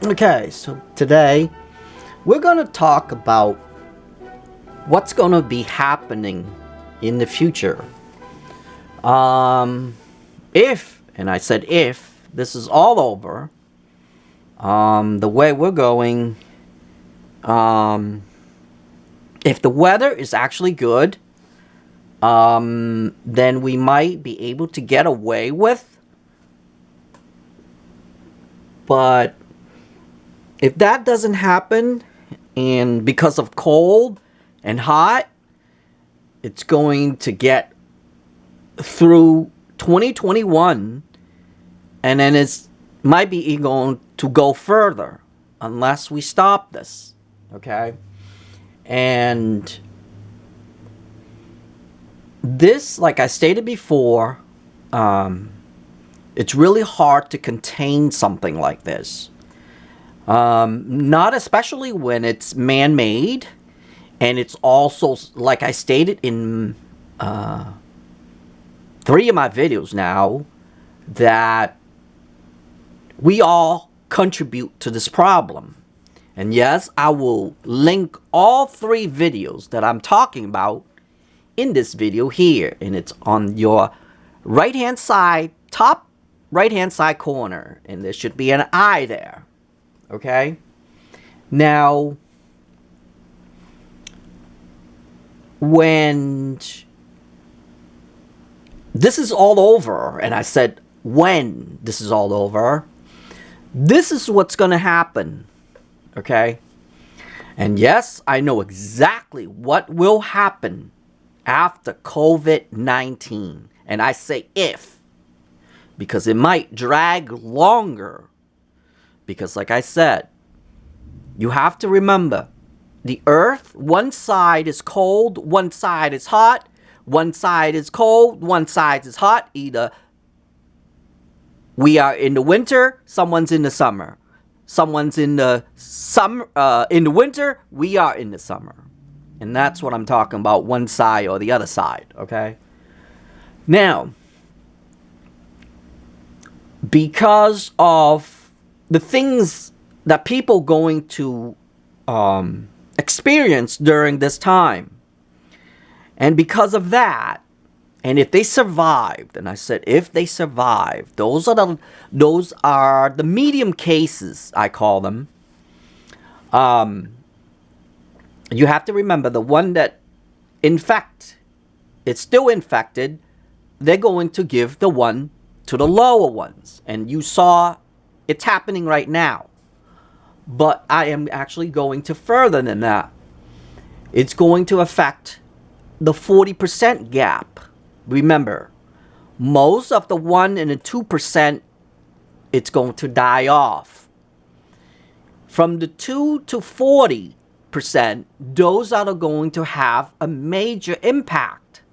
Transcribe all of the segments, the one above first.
Okay, so today we're going to talk about what's going to be happening in the future. If, and I said if, this is all over, the way we're going, if the weather is actually good, then we might be able to get away with. But if that doesn't happen, and because of cold and hot, it's going to get through 2021, and then it's might be going to go further unless we stop this. Okay? And this, like I stated before, it's really hard to contain something like this. Not especially when it's man-made, and it's also, like I stated in 3 of my videos now, that we all contribute to this problem. And yes, I will link all 3 videos that I'm talking about in this video here, and it's on your right hand side, top right hand side corner, and there should be an eye there. Okay, now when this is all over, and I said when this is all over, this is what's going to happen. Okay, and yes, I know exactly what will happen after COVID-19, and I say if, because it might drag longer. Because like I said, you have to remember, the earth, one side is cold, one side is hot, one side is cold, one side is hot. Either we are in the winter, someone's in the summer. Someone's in the in the winter, we are in the summer. And that's what I'm talking about, one side or the other side, okay? Now, because of the things that people going to experience during this time, and because of that, and if they survived, and I said if they survived, those are the medium cases, I call them. You have to remember, the one that it's still infected, they're going to give the one to the lower ones, and you saw it's happening right now. But I am actually going to further than that. It's going to affect the 40% gap. Remember, most of the 1 and the 2%, it's going to die off. From the 2 to 40%, those are going to have a major impact.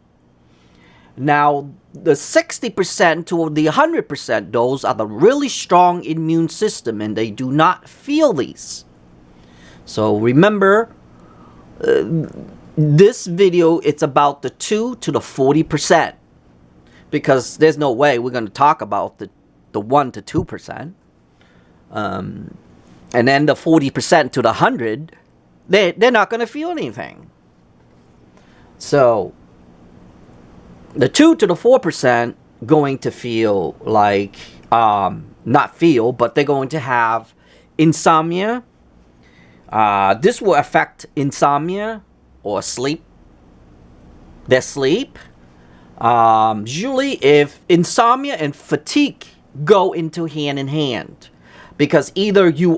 Now, the 60% to the 100%, those are the really strong immune system, and they do not feel these. So remember, this video, it's about the 2 to the 40%, because there's no way we're going to talk about the 1 to 2%. And then the 40% to the 100, they're not going to feel anything. So the 2 to the 4% going to feel like, not feel, but they're going to have insomnia. This will affect insomnia or sleep. Their sleep. Usually if insomnia and fatigue go into hand in hand, because either you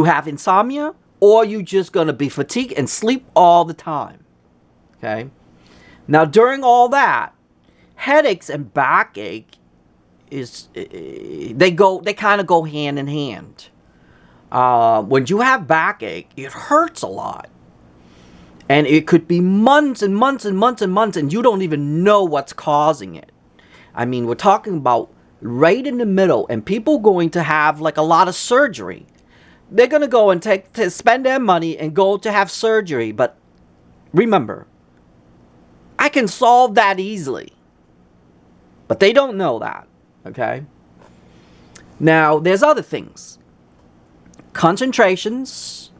have insomnia, or you just going to be fatigued and sleep all the time. Okay? Now, during all that, headaches and backache they kind of go hand in hand. When you have backache, it hurts a lot. And it could be months and months and months and months, and you don't even know what's causing it. I mean, we're talking about right in the middle, and people going to have like a lot of surgery. They're going to go and spend their money and go to have surgery. But remember, I can solve that easily. But they don't know that, okay? Now, there's other things. concentrations.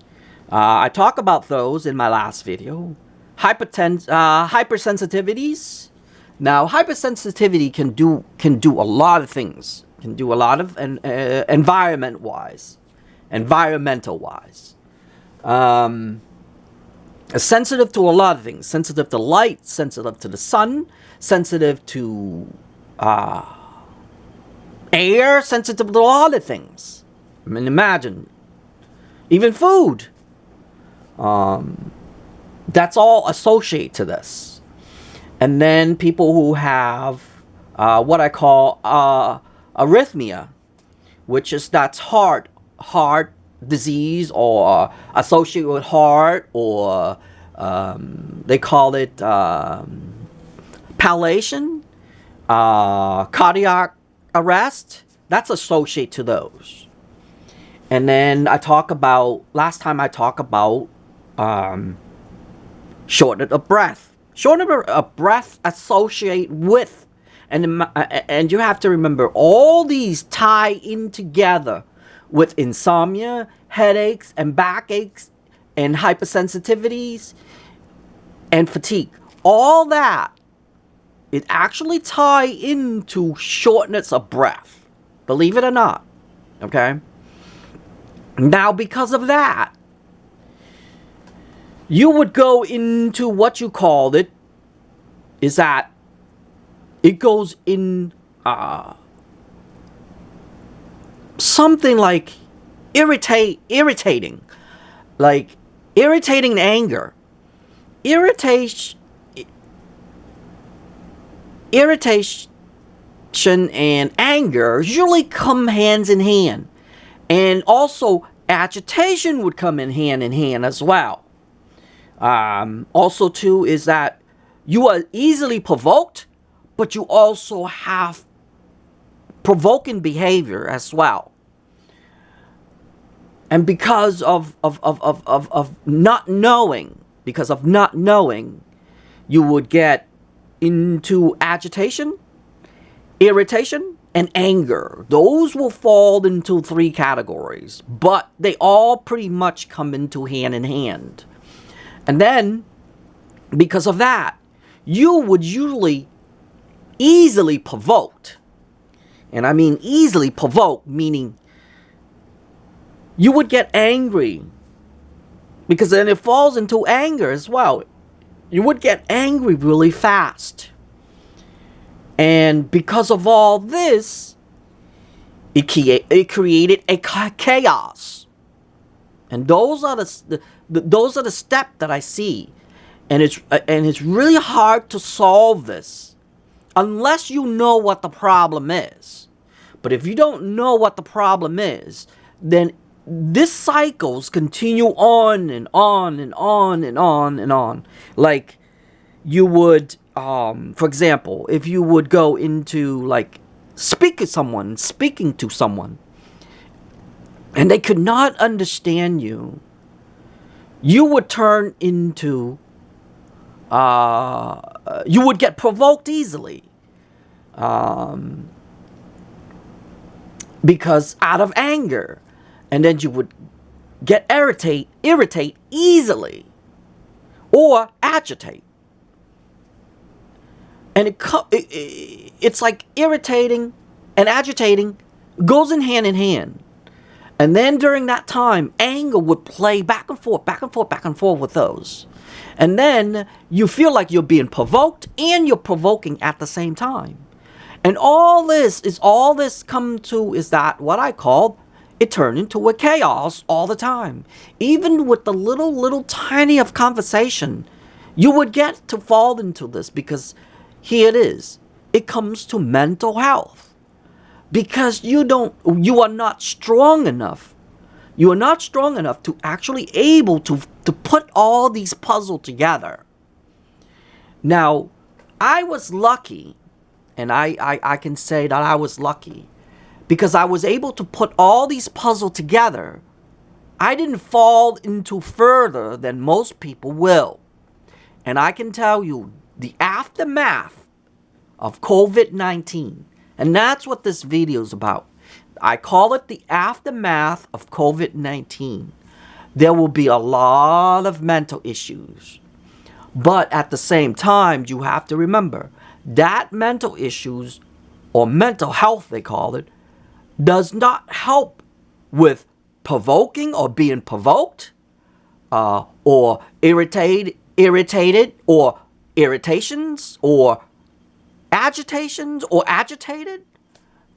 I talk about those in my last video. Hypersensitivities. Now, hypersensitivity can do a lot of things. Can do a lot of environmental wise. Sensitive to a lot of things. Sensitive to light, sensitive to the sun, sensitive to air, sensitive to a lot of things. I mean, imagine. Even food. That's all associated to this. And then people who have what I call arrhythmia, which is that's heart disease or associated with heart, or they call it palliation, cardiac arrest. That's associated to those. And then last time I talked about shortness of breath. Shortness of breath associate with, and you have to remember, all these tie in together with insomnia, headaches, and backaches, and hypersensitivities, and fatigue. All that, it actually tie into shortness of breath. Believe it or not. Okay? Now, because of that, you would go into what you called it, is that it goes in something like irritating, like irritating anger. Irritation and anger usually come hands in hand. And also agitation would come in hand as well. Also too is that you are easily provoked, but you also have provoking behavior as well. And because of not knowing, you would get into agitation, irritation, and anger. Those will fall into 3 categories, but they all pretty much come into hand in hand. And then, because of that, you would usually easily provoked. And I mean easily provoked, meaning you would get angry. Because then it falls into anger as well. You would get angry really fast. And because of all this, it created a chaos. And those are the steps that I see. And it's really hard to solve this unless you know what the problem is. But if you don't know what the problem is, then this cycles continue on and on and on and on and on. Like you would, for example, if you would go into like speaking to someone, and they could not understand you, you would turn into, you would get provoked easily. Because out of anger. And then you would get irritate easily. Or agitate. And it's like irritating and agitating goes in hand. And then during that time, anger would play back and forth with those. And then you feel like you're being provoked and you're provoking at the same time. And all this come to is that what I call, it turned into a chaos all the time. Even with the little tiny of conversation, you would get to fall into this because here it is. It comes to mental health. Because you are not strong enough. You are not strong enough to actually able to put all these puzzles together. Now, I was lucky, and I can say that I was lucky, because I was able to put all these puzzles together. I didn't fall into further than most people will. And I can tell you, the aftermath of COVID-19, and that's what this video is about. I call it the aftermath of COVID-19. There will be a lot of mental issues. But at the same time, you have to remember that mental issues, or mental health they call it, does not help with provoking or being provoked, or irritated, or irritations, or agitations, or agitated,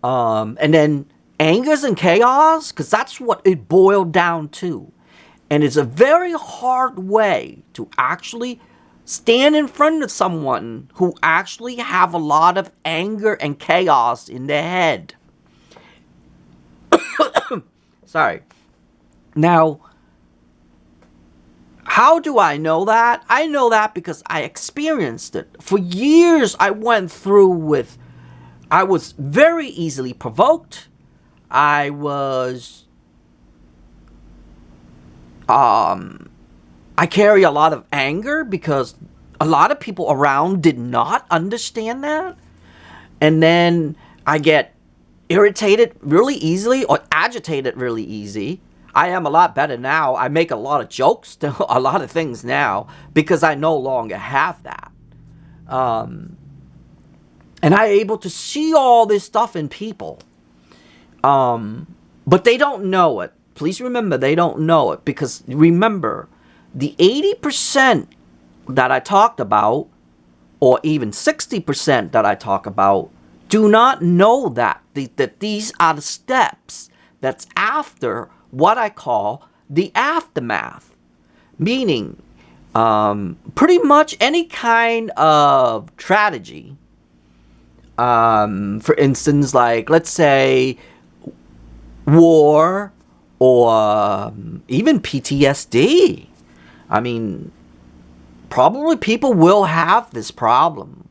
and then angers and chaos, because that's what it boiled down to. And it's a very hard way to actually stand in front of someone who actually have a lot of anger and chaos in their head. Sorry. Now, how do I know that? I know that because I experienced it. For years, I went through with, I was very easily provoked. I carry a lot of anger because a lot of people around did not understand that. And then I get irritated really easily or agitated really easy. I am a lot better now. I make a lot of jokes to a lot of things now because I no longer have that. And I'm able to see all this stuff in people. But they don't know it. Please remember, they don't know it, because remember, the 80% that I talked about, or even 60% that I talk about, do not know that these are the steps that's after what I call the aftermath. Meaning, pretty much any kind of tragedy, for instance, like, let's say, war, or even PTSD. I mean, probably people will have this problem.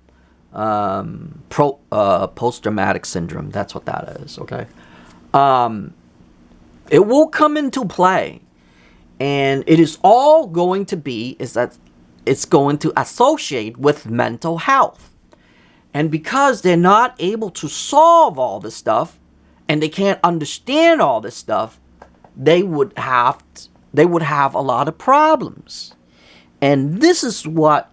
Post-traumatic syndrome, that's what that is, okay? It will come into play. And it is all going to be, is that it's going to associate with mental health. And because they're not able to solve all this stuff, and they can't understand all this stuff, they would have a lot of problems. And this is what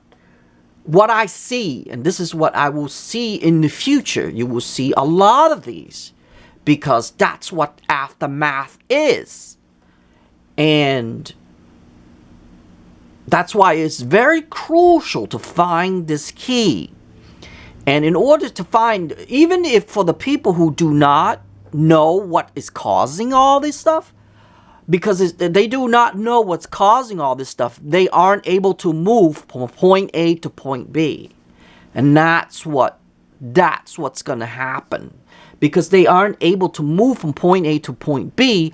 I see, and this is what I will see in the future. You will see a lot of these, because that's what aftermath is. And that's why it's very crucial to find this key. And in order to find, even if for the people who do not know what is causing all this stuff, because they do not know what's causing all this stuff, they aren't able to move from point A to point B. And that's what's going to happen. Because they aren't able to move from point A to point B,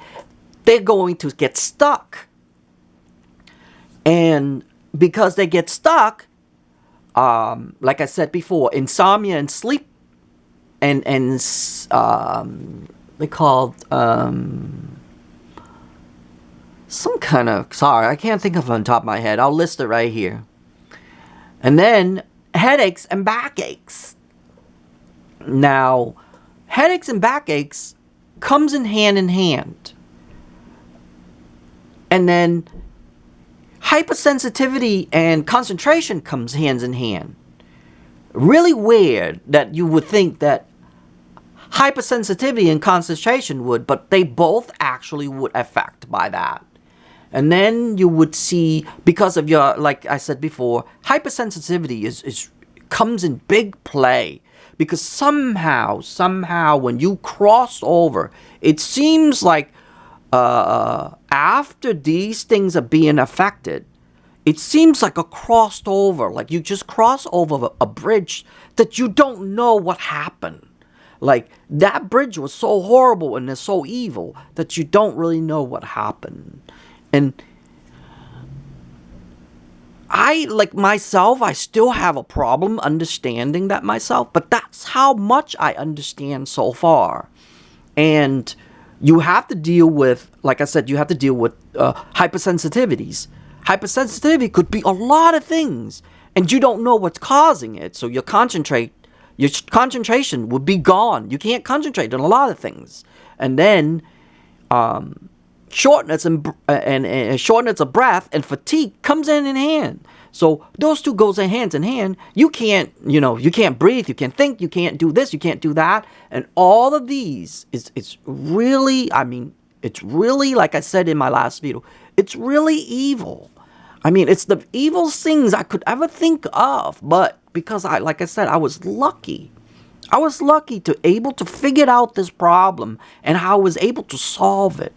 they're going to get stuck. And because they get stuck, like I said before, insomnia and sleep, and they called some kind of, sorry, I can't think of it on top of my head. I'll list it right here. And then headaches and backaches. Now, headaches and backaches comes in hand. And then hypersensitivity and concentration comes hands in hand. Really weird that you would think that hypersensitivity and concentration would, but they both actually would affect by that. And then you would see, because of your, like I said before, hypersensitivity comes in big play. Because somehow when you cross over, it seems like after these things are being affected, it seems like a crossed over, like you just cross over a bridge that you don't know what happened. Like, that bridge was so horrible and so evil that you don't really know what happened. And like myself, I still have a problem understanding that myself, but that's how much I understand so far. And you have to deal with, like I said, you have to deal with hypersensitivities. Hypersensitivity could be a lot of things, and you don't know what's causing it. So you concentrate Your concentration would be gone. You can't concentrate on a lot of things. And then shortness and shortness of breath and fatigue comes in hand. So those two goes in hand. You can't breathe, you can't think, you can't do this, you can't do that. And all of these it's really, like I said in my last video, it's really evil. It's the evil things I could ever think of, but because I was lucky. I was lucky to able to figure out this problem and how I was able to solve it.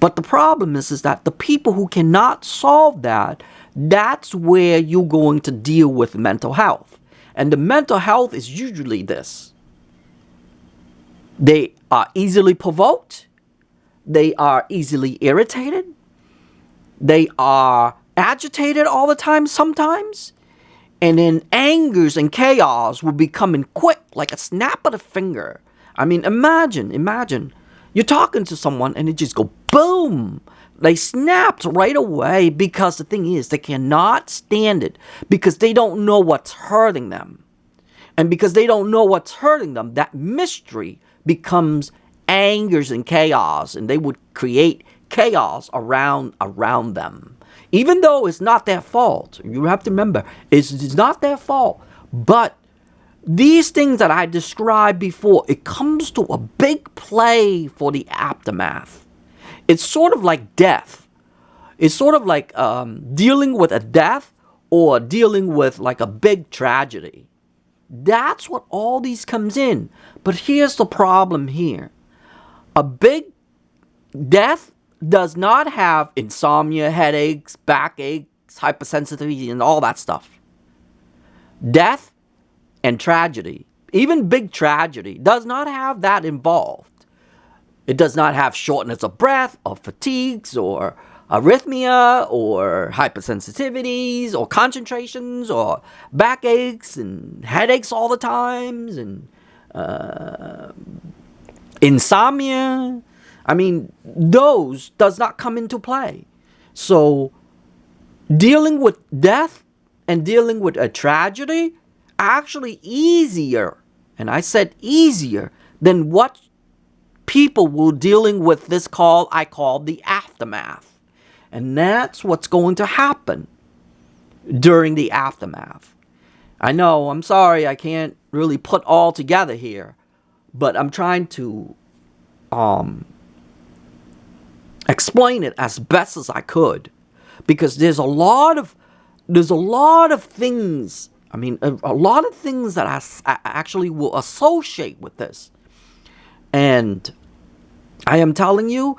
But the problem is that the people who cannot solve that, that's where you're going to deal with mental health. And the mental health is usually this. They are easily provoked. They are easily irritated. They are agitated all the time sometimes. And then angers and chaos will be coming quick, like a snap of the finger. Imagine. You're talking to someone and it just go boom. They snapped right away because the thing is they cannot stand it because they don't know what's hurting them. And because they don't know what's hurting them, that mystery becomes angers and chaos, and they would create chaos around them. Even though it's not their fault. You have to remember, it's not their fault. But these things that I described before, it comes to a big play for the aftermath. It's sort of like death. It's sort of like dealing with a death or dealing with like a big tragedy. That's what all these comes in. But here's the problem here. A big death does not have insomnia, headaches, backaches, hypersensitivity, and all that stuff. Death and tragedy, even big tragedy, does not have that involved. It does not have shortness of breath, or fatigues, or arrhythmia, or hypersensitivities, or concentrations, or backaches, and headaches all the times, and insomnia. Those does not come into play. So, dealing with death and dealing with a tragedy actually easier, and I said easier, than what people will dealing with this I call the aftermath. And that's what's going to happen during the aftermath. I know, I'm sorry, I can't really put all together here, but I'm trying to explain it as best as I could, because there's a lot of things. A lot of things that I actually will associate with this, and I am telling you,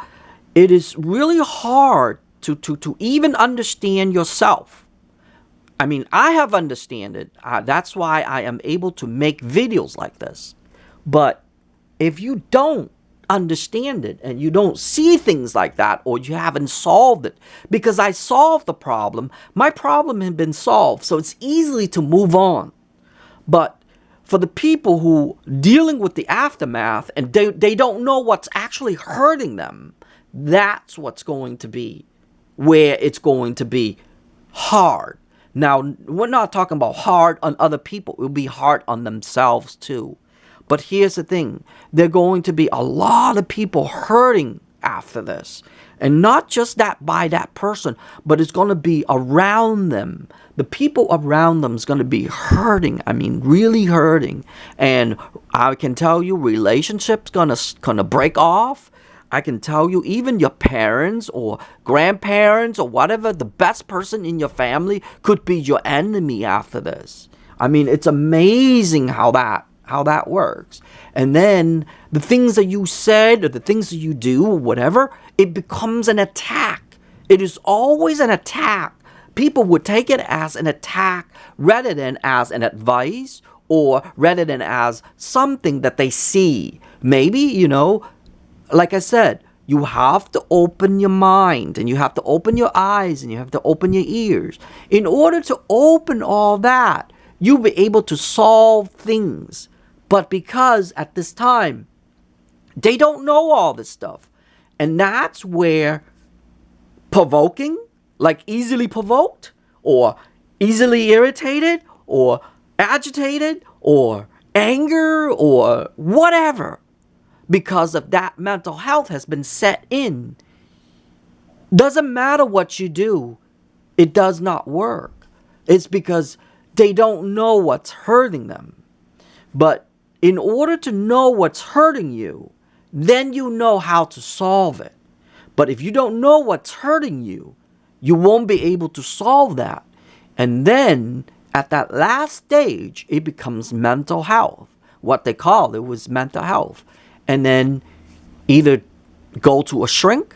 it is really hard to even understand yourself. I have understand it. That's why I am able to make videos like this. But if you don't understand it and you don't see things like that, or you haven't solved it, because I solved the problem, my problem had been solved, so it's easy to move on. But for the people who dealing with the aftermath and they don't know what's actually hurting them, that's what's going to be where it's going to be hard. Now, we're not talking about hard on other people. It will be hard on themselves too. But here's the thing. There are going to be a lot of people hurting after this. And not just that by that person, but it's going to be around them. The people around them is going to be hurting. Really hurting. And I can tell you, relationships gonna break off. I can tell you, even your parents or grandparents or whatever, the best person in your family could be your enemy after this. It's amazing how that works. And then the things that you said or the things that you do or whatever, it becomes an attack. It is always an attack. People would take it as an attack rather than as an advice, or rather than as something that they see. Maybe, like I said, you have to open your mind, and you have to open your eyes, and you have to open your ears. In order to open all that, you'll be able to solve things. But because at this time, they don't know all this stuff. And that's where provoking, like easily provoked, or easily irritated, or agitated, or anger or whatever, because of that mental health has been set in. Doesn't matter what you do, it does not work. It's because they don't know what's hurting them. But in order to know what's hurting you, then you know how to solve it. But if you don't know what's hurting you, you won't be able to solve that. And then at that last stage, it becomes mental health. What they call it was mental health. And then either go to a shrink,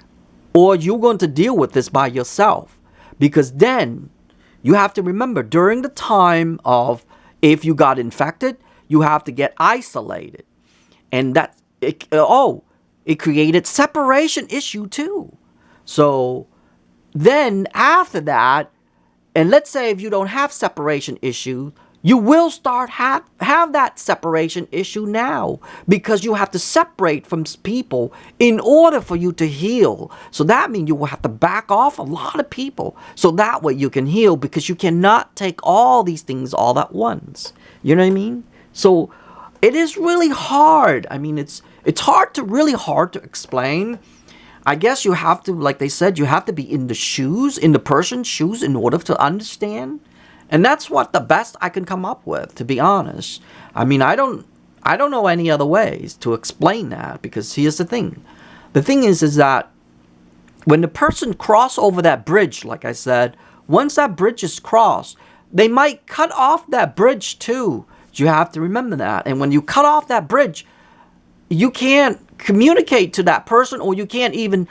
or you're going to deal with this by yourself. Because then you have to remember, during the time of, if you got infected, you have to get isolated. And it created separation issue too. So then after that, and let's say if you don't have separation issue, you will start have that separation issue now, because you have to separate from people in order for you to heal. So that means you will have to back off a lot of people, so that way you can heal, because you cannot take all these things all at once. You know what I mean? So it is really hard. I mean, it's really hard to explain. I guess you have to, like they said, you have to be in the person's shoes in order to understand. And that's what the best I can come up with, to be honest. I mean, I don't know any other ways to explain that, because here's the thing. The thing is that when the person cross over that bridge, like I said, once that bridge is crossed, they might cut off that bridge too. You have to remember that. And when you cut off that bridge, you can't communicate to that person, or you can't even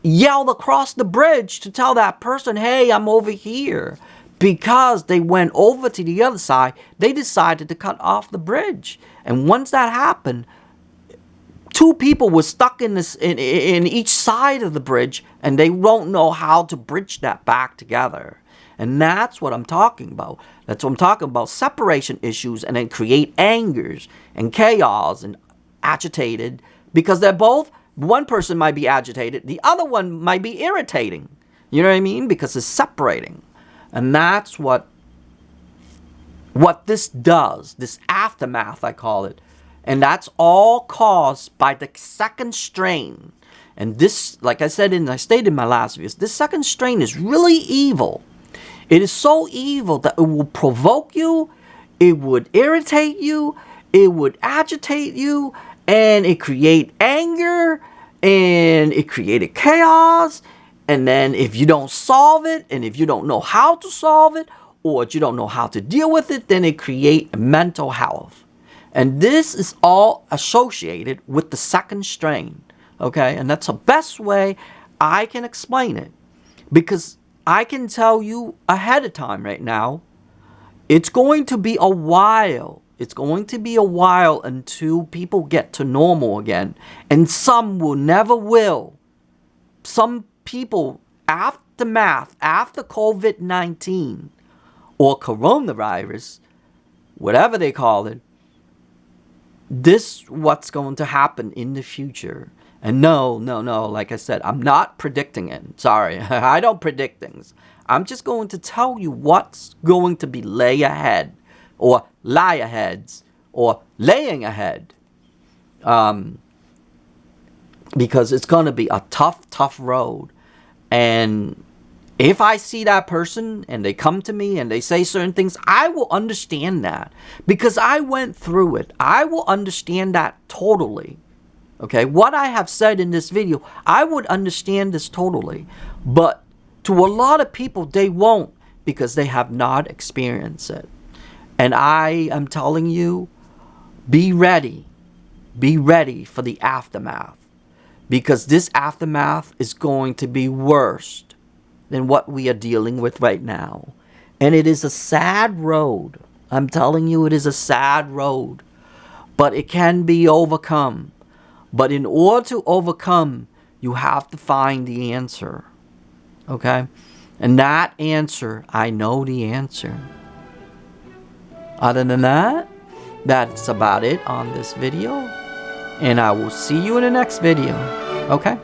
yell across the bridge to tell that person, hey, I'm over here. Because they went over to the other side, they decided to cut off the bridge. And once that happened, two people were stuck in each side of the bridge, and they won't know how to bridge that back together. And that's what I'm talking about. That's what I'm talking about, separation issues, and then create angers and chaos and agitated, because they're both, one person might be agitated, the other one might be irritating. You know what I mean? Because it's separating. And that's what this does, this aftermath, I call it. And that's all caused by the second strain. And this, like I said, I stated in my last videos, this second strain is really evil. It is so evil that it will provoke you, it would irritate you, it would agitate you, and it create anger, and it created chaos. And then if you don't solve it, and if you don't know how to solve it, or you don't know how to deal with it, then it creates mental health. And this is all associated with the second strain. Okay? And that's the best way I can explain it. Because I can tell you ahead of time right now, it's going to be a while. It's going to be a while until people get to normal again. And some will never will. Some people, aftermath, after COVID-19 or coronavirus, whatever they call it, this is what's going to happen in the future. And no, like I said, I'm not predicting it. Sorry, I don't predict things. I'm just going to tell you what's going to be lay ahead, or lie aheads, or laying ahead. Because it's going to be a tough road. And if I see that person and they come to me and they say certain things, I will understand that, because I went through it. I will understand that totally. Okay, what I have said in this video, I would understand this totally. But to a lot of people, they won't, because they have not experienced it. And I am telling you, be ready. Be ready for the aftermath. Because this aftermath is going to be worse than what we are dealing with right now. And it is a sad road. I'm telling you, it is a sad road. But it can be overcome. But in order to overcome, you have to find the answer. Okay? And that answer, I know the answer. Other than that, that's about it on this video. And I will see you in the next video. Okay?